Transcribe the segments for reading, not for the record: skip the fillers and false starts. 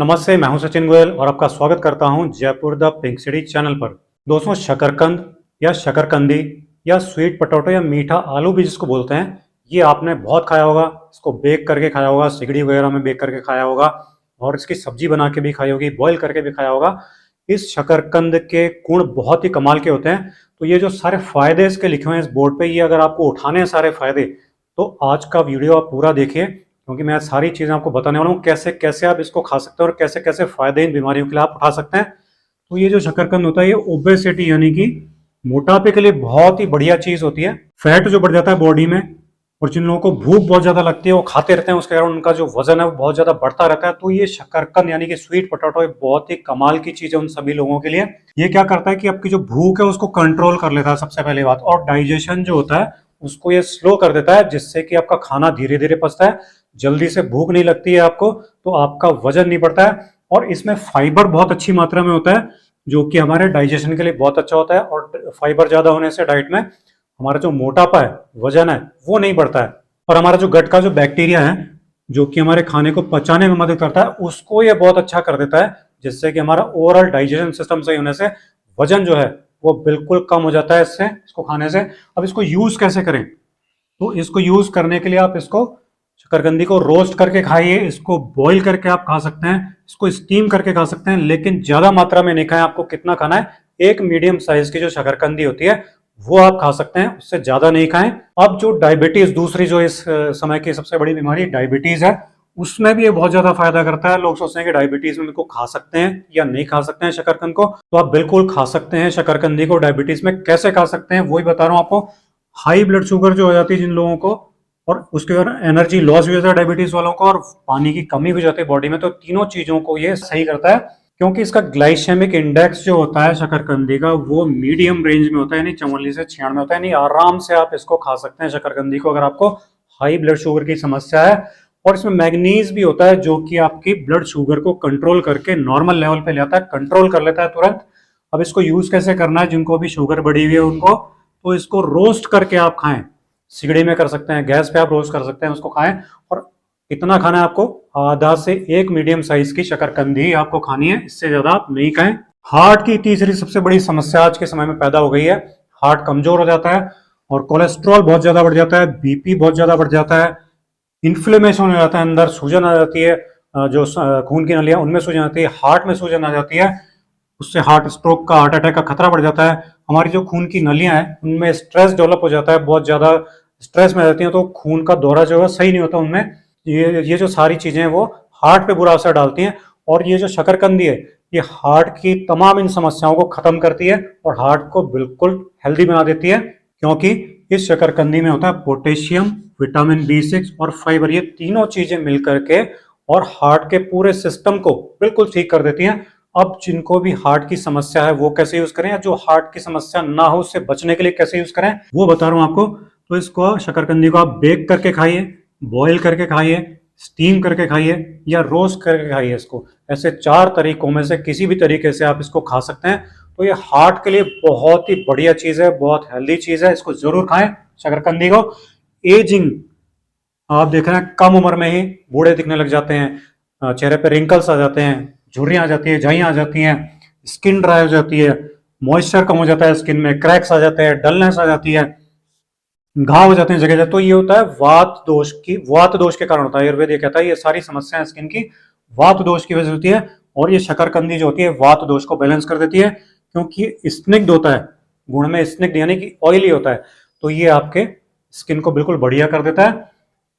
नमस्ते, मैं हूं सचिन गोयल और आपका स्वागत करता हूं Jaipur the pink city channel पर। दोस्तों, शकरकंद या शकरकंदी या स्वीट पोटैटो या मीठा आलू भी जिसको बोलते हैं, ये आपने बहुत खाया होगा। इसको बेक करके खाया होगा, सिगड़ी वगैरह में बेक करके खाया होगा और इसकी सब्जी बना के भी खाई होगी, बॉईल करके भी खाया होगा। इस शकरकंद के गुण बहुत ही कमाल के होते हैं। तो ये जो सारे फायदे इसके लिखे हुए हैं इस बोर्ड पे, ये अगर आपको उठाने हैं सारे फायदे, तो आज का वीडियो आप पूरा देखिए, क्योंकि मैं सारी चीजें आपको बताने वाला हूँ कैसे कैसे आप इसको खा सकते हैं और कैसे कैसे फायदे इन बीमारियों के लिए आप उठा सकते हैं। तो ये जो शकरकंद होता है, ये ओबेसिटी यानी कि मोटापे के लिए बहुत ही बढ़िया चीज होती है। फैट जो बढ़ जाता है बॉडी में, और जिन लोगों को भूख बहुत ज्यादा लगती है वो खाते रहते हैं, उसके कारण उनका जो वजन है वो बहुत ज्यादा बढ़ता रहता है। तो ये शकरकंद यानी कि स्वीट पोटैटो बहुत ही कमाल की चीज है उन सभी लोगों के लिए। ये क्या करता है कि आपकी जो भूख है उसको कंट्रोल कर लेता है सबसे पहली बात, और डाइजेशन जो होता है उसको ये स्लो कर देता है, जिससे कि आपका खाना धीरे धीरे पचता है, जल्दी से भूख नहीं लगती है आपको, तो आपका वजन नहीं बढ़ता है। और इसमें फाइबर बहुत अच्छी मात्रा में होता है, जो कि हमारे डाइजेशन के लिए बहुत अच्छा होता है। और फाइबर ज्यादा होने से डाइट में हमारा जो मोटापा है, वजन है, वो नहीं बढ़ता है। और हमारा जो गट का जो बैक्टीरिया है, जो कि हमारे खाने को पचाने में मदद करता है, उसको ये बहुत अच्छा कर देता है, जिससे कि हमारा ओवरऑल डाइजेशन सिस्टम सही होने से वजन जो है वो बिल्कुल कम हो जाता है इससे, इसको खाने से। अब इसको यूज कैसे करें? तो इसको यूज करने के लिए आप इसको शकरकंदी को रोस्ट करके खाइए, इसको बॉईल करके आप खा सकते हैं, इसको स्टीम करके खा सकते हैं, लेकिन ज्यादा मात्रा में नहीं खाएं। आपको कितना खाना है, एक मीडियम साइज की जो शकरकंदी होती है वो आप खा सकते हैं, उससे ज्यादा नहीं खाएं। अब जो डायबिटीज, दूसरी जो इस समय की सबसे बड़ी बीमारी डायबिटीज है, उसमें भी ये बहुत ज्यादा फायदा करता है। लोग सोचते हैं कि डायबिटीज में इनको खा सकते हैं या नहीं खा सकते हैं शकरकंद को, तो आप बिल्कुल खा सकते हैं शकरकंदी को। डायबिटीज में कैसे खा सकते हैं वही बता रहा हूं आपको। हाई ब्लड शुगर जो हो जाती है जिन लोगों को, और उसके बाद एनर्जी लॉस भी होता है डायबिटीज वालों को, और पानी की कमी भी जाती है बॉडी में, तो तीनों चीजों को ये सही करता है। क्योंकि इसका ग्लाइसेमिक इंडेक्स जो होता है शकरकंदी का, वो मीडियम रेंज में होता है, यानी 44 से 96 होता है। यानी आराम से आप इसको खा सकते हैं शकरकंदी को, अगर आपको हाई ब्लड शुगर की समस्या है। और इसमें मैग्नीज भी होता है, जो कि आपकी ब्लड शुगर को कंट्रोल करके नॉर्मल लेवल पे ले आता है, कंट्रोल कर लेता है तुरंत। अब इसको यूज कैसे करना है, जिनको भी शुगर बढ़ी हुई है उनको, तो इसको रोस्ट करके आप खाएं। सिगड़ी में कर सकते हैं, गैस पे आप रोस्ट कर सकते हैं, उसको खाएं। और कितना खाना है आपको, आधा से एक मीडियम साइज की शकरकंदी आपको खानी है, इससे ज्यादा आप नहीं खाएं। हार्ट की तीसरी सबसे बड़ी समस्या आज के समय में पैदा हो गई है। हार्ट कमजोर हो जाता है और कोलेस्ट्रॉल बहुत ज्यादा बढ़ जाता है, बीपी बहुत ज्यादा बढ़ जाता है, इन्फ्लेमेशन हो जाता है, अंदर सूजन आ जाती है, जो खून की नलियां उनमें सूजन आती है, हार्ट में सूजन आ जाती है। उससे हार्ट स्ट्रोक का, हार्ट अटैक का खतरा बढ़ जाता है। हमारी जो खून की नलियां हैं उनमें स्ट्रेस डेवलप हो जाता है, बहुत ज्यादा स्ट्रेस में रहती हैं, तो खून का दौरा जो है सही नहीं होता उनमें। ये जो सारी चीजें हैं वो हार्ट पे बुरा असर डालती हैं। और ये जो शकरकंदी है, ये हार्ट की तमाम इन समस्याओं को खत्म करती है और हार्ट को बिल्कुल हेल्दी बना देती है, क्योंकि इस शकरकंदी में होता है पोटेशियम, विटामिन B6 और फाइबर। ये तीनों चीजें मिलकर के और हार्ट के पूरे सिस्टम को बिल्कुल ठीक कर देती हैं। अब जिनको भी हार्ट की समस्या है वो कैसे यूज करें, या जो हार्ट की समस्या ना हो उससे बचने के लिए कैसे यूज करें, वो बता रहा हूं आपको। तो इसको शकरकंदी को आप बेक करके खाइए, बॉईल करके खाइए, स्टीम करके खाइए या रोस्ट करके खाइए। इसको ऐसे 4 तरीकों में से किसी भी तरीके से आप इसको खा सकते हैं। तो ये हार्ट के लिए बहुत ही बढ़िया चीज है, बहुत हेल्दी चीज है, इसको जरूर खाएं शकरकंदी को। एजिंग, आप देख रहे हैं कम उम्र में ही बूढ़े दिखने लग जाते हैं, चेहरे पे रिंकल्स आ जाते हैं, झुर्रियां आ जाती है, झाइयां आ जाती हैं, स्किन ड्राई हो जाती है, मॉइस्चर कम हो जाता है स्किन में, क्रैक्स आ जाते हैं, डलनेस आ जाती है, घाव हो जाते हैं जगह जगह। तो ये होता है वात दोष के कारण होता है। आयुर्वेद ये कहता है ये सारी समस्याएं स्किन की वात दोष की वजह से होती है। और ये शकरकंदी जो होती है वात दोष को बैलेंस कर देती है, क्योंकि ये स्निग्ध होता है, गुण में स्निग्ध यानी कि ऑयली होता है। तो ये आपके स्किन को बिल्कुल बढ़िया कर देता है,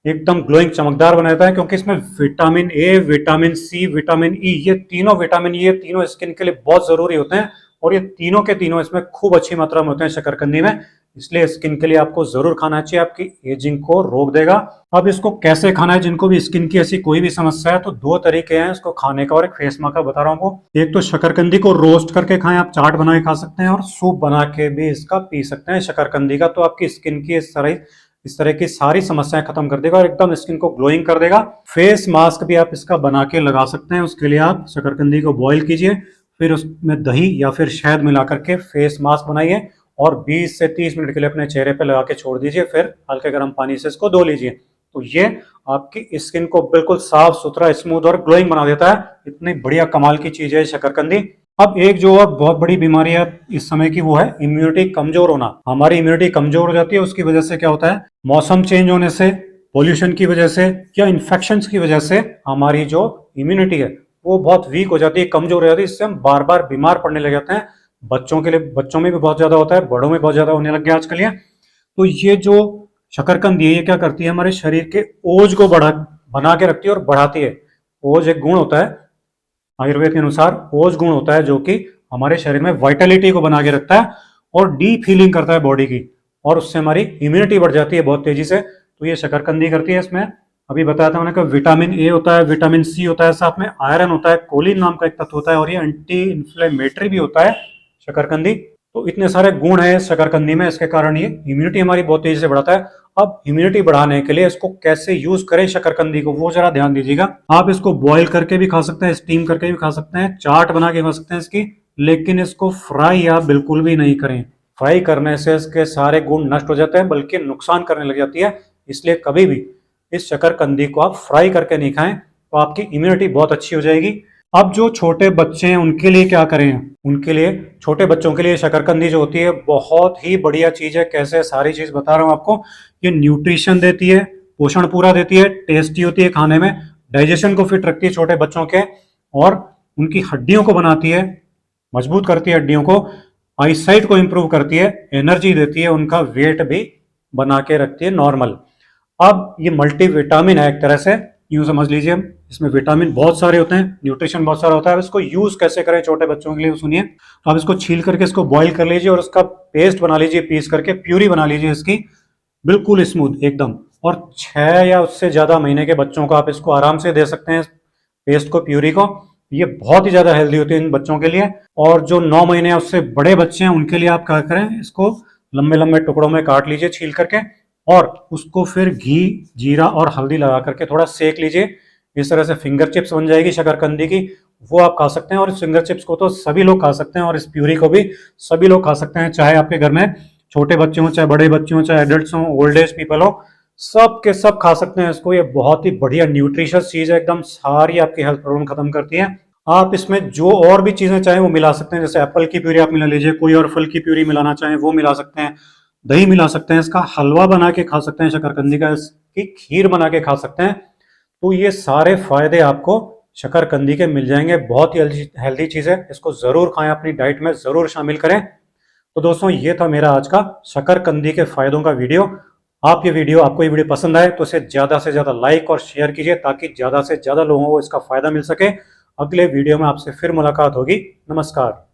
एकदम ग्लोइंग, चमकदार बना देता है, क्योंकि इसमें vitamin A, vitamin C, vitamin E, ये तीनों विटामिन, ये तीनों स्किन के लिए बहुत जरूरी होते हैं। और ये तीनों के तीनों इसमें खूब अच्छी मात्रा में होते हैं शकरकंदी में, इसलिए स्किन के लिए आपको जरूर खाना चाहिए, आपकी एजिंग को रोक देगा। अब इसको कैसे खाना है, जिनको भी स्किन की ऐसी कोई भी समस्या है, तो 2 तरीके हैं इसको खाने का और एक फेस मास्क का बता रहा हूँ आपको। एक तो शकरकंदी को रोस्ट करके खाएं, आप चाट बना के खा सकते हैं, और सूप बना के भी इसका पी सकते हैं शकरकंदी का। तो आपकी स्किन की इस तरह की सारी समस्याएं खत्म कर देगा और एकदम स्किन को ग्लोइंग कर देगा। फेस मास्क भी आप इसका बना के लगा सकते हैं। उसके लिए आप शकरकंदी को बॉईल कीजिए, फिर उसमें दही या फिर शहद मिला करके फेस मास्क बनाइए और 20 से 30 मिनट के लिए अपने चेहरे पे लगा के छोड़ दीजिए, फिर हल्के गर्म पानी से इसको धो लीजिए। तो ये आपकी स्किन को बिल्कुल साफ सुथरा, स्मूथ और ग्लोइंग बना देता है। इतनी बढ़िया कमाल की चीज है शकरकंदी। अब एक जो और बहुत बड़ी बीमारी है इस समय की, वो है इम्यूनिटी कमजोर होना। हमारी इम्यूनिटी कमजोर हो जाती है, उसकी वजह से क्या होता है, मौसम चेंज होने से, पोल्यूशन की वजह से या इन्फेक्शंस की वजह से हमारी जो इम्यूनिटी है वो बहुत वीक हो जाती है, कमजोर हो जाती है। इससे हम बार बार बीमार पड़ने लग जाते हैं। बच्चों के लिए, बच्चों में भी बहुत ज्यादा होता है, बड़ों में बहुत ज्यादा होने लग गया आजकल ये। तो ये जो शकरकंदी है ये क्या करती है, हमारे शरीर के ओज को बना के रखती है और बढ़ाती है। ओज एक गुण होता है, आयुर्वेद के अनुसार ओज गुण होता है जो कि हमारे शरीर में वाइटलिटी को बना के रखता है और डीप हीलिंग करता है बॉडी की, और उससे हमारी इम्यूनिटी बढ़ जाती है बहुत तेजी से। तो ये शकरकंदी करती है। इसमें अभी बताया था मैंने कि विटामिन ए होता है, विटामिन सी होता है, साथ में आयरन होता है, कोलिन नाम का एक तत्व होता है, और ये एंटी इन्फ्लेमेटरी भी होता है शकरकंदी। तो इतने सारे गुण है शकरकंदी में, इसके कारण ये इम्यूनिटी हमारी बहुत तेजी से बढ़ाता है। अब इम्यूनिटी बढ़ाने के लिए इसको कैसे यूज करें शकरकंदी को, वो जरा ध्यान दीजिएगा। आप इसको बॉईल करके भी खा सकते हैं, स्टीम करके भी खा सकते हैं, चाट बना के खा सकते हैं इसकी, लेकिन इसको फ्राई आप बिल्कुल भी नहीं करें। फ्राई करने से इसके सारे गुण नष्ट हो जाते हैं, बल्कि नुकसान करने लग जाती है। इसलिए कभी भी इस शकरकंदी को आप फ्राई करके नहीं खाएं, तो आपकी इम्यूनिटी बहुत अच्छी हो जाएगी। अब जो छोटे बच्चे हैं उनके लिए क्या करें, उनके लिए, छोटे बच्चों के लिए शकरकंदी जो होती है बहुत ही बढ़िया चीज है। कैसे, सारी चीज बता रहा हूं आपको। ये न्यूट्रिशन देती है, पोषण पूरा देती है, टेस्टी होती है खाने में, डाइजेशन को फिट रखती है छोटे बच्चों के, और उनकी हड्डियों को बनाती है, मजबूत करती है हड्डियों को, आईसाइट को इंप्रूव करती है, एनर्जी देती है, उनका वेट भी बना के रखती है नॉर्मल। अब ये मल्टी विटामिन है एक तरह से, यूं समझ लीजिए। इसमें विटामिन बहुत सारे होते हैं, न्यूट्रिशन बहुत सारा होता है। अब इसको यूज कैसे करें छोटे बच्चों के लिए, सुनिए। आप इसको छील करके इसको बॉईल कर लीजिए और उसका पेस्ट बना लीजिए, पीस करके प्यूरी बना लीजिए इसकी, बिल्कुल स्मूथ एकदम। और 6 या उससे ज्यादा महीने के बच्चों को आप इसको आराम से दे सकते हैं, पेस्ट को, प्यूरी को। ये बहुत ही ज्यादा हेल्दी होती है इन बच्चों के लिए। और जो 9 महीने या उससे बड़े बच्चे हैं उनके लिए आप क्या करें, इसको लंबे लंबे टुकड़ों में काट लीजिए छील करके, और उसको फिर घी, जीरा और हल्दी लगा करके थोड़ा सेक लीजिए। इस तरह से फिंगर चिप्स बन जाएगी शकरकंदी की, वो आप खा सकते हैं। और इस फिंगर चिप्स को तो सभी लोग खा सकते हैं, और इस प्यूरी को भी सभी लोग खा सकते हैं, चाहे आपके घर में छोटे बच्चे हों, चाहे बड़े बच्चे हों, चाहे एडल्ट हों, ओल्ड एज पीपल हो, सब के सब खा सकते हैं इसको। ये बहुत ही बढ़िया न्यूट्रिशियस चीज है, एकदम सारी आपकी हेल्थ प्रॉब्लम खत्म करती है। आप इसमें जो और भी चीजें चाहें वो मिला सकते हैं, जैसे एप्पल की प्यूरी आप मिला लीजिए, कोई और फल की प्यूरी मिलाना चाहें वो मिला सकते हैं, दही मिला सकते हैं, इसका हलवा बना के खा सकते हैं शकरकंदी का, इसकी खीर बना के खा सकते हैं। तो ये सारे फायदे आपको शकरकंदी के मिल जाएंगे। बहुत ही हेल्दी चीज है, इसको जरूर खाएं, अपनी डाइट में जरूर शामिल करें। तो दोस्तों ये था मेरा आज का शकरकंदी के फायदों का वीडियो। आपको ये वीडियो पसंद आए तो इसे ज्यादा से ज्यादा लाइक और शेयर कीजिए, ताकि ज्यादा से ज्यादा लोगों को इसका फायदा मिल सके। अगले वीडियो में आपसे फिर मुलाकात होगी। नमस्कार।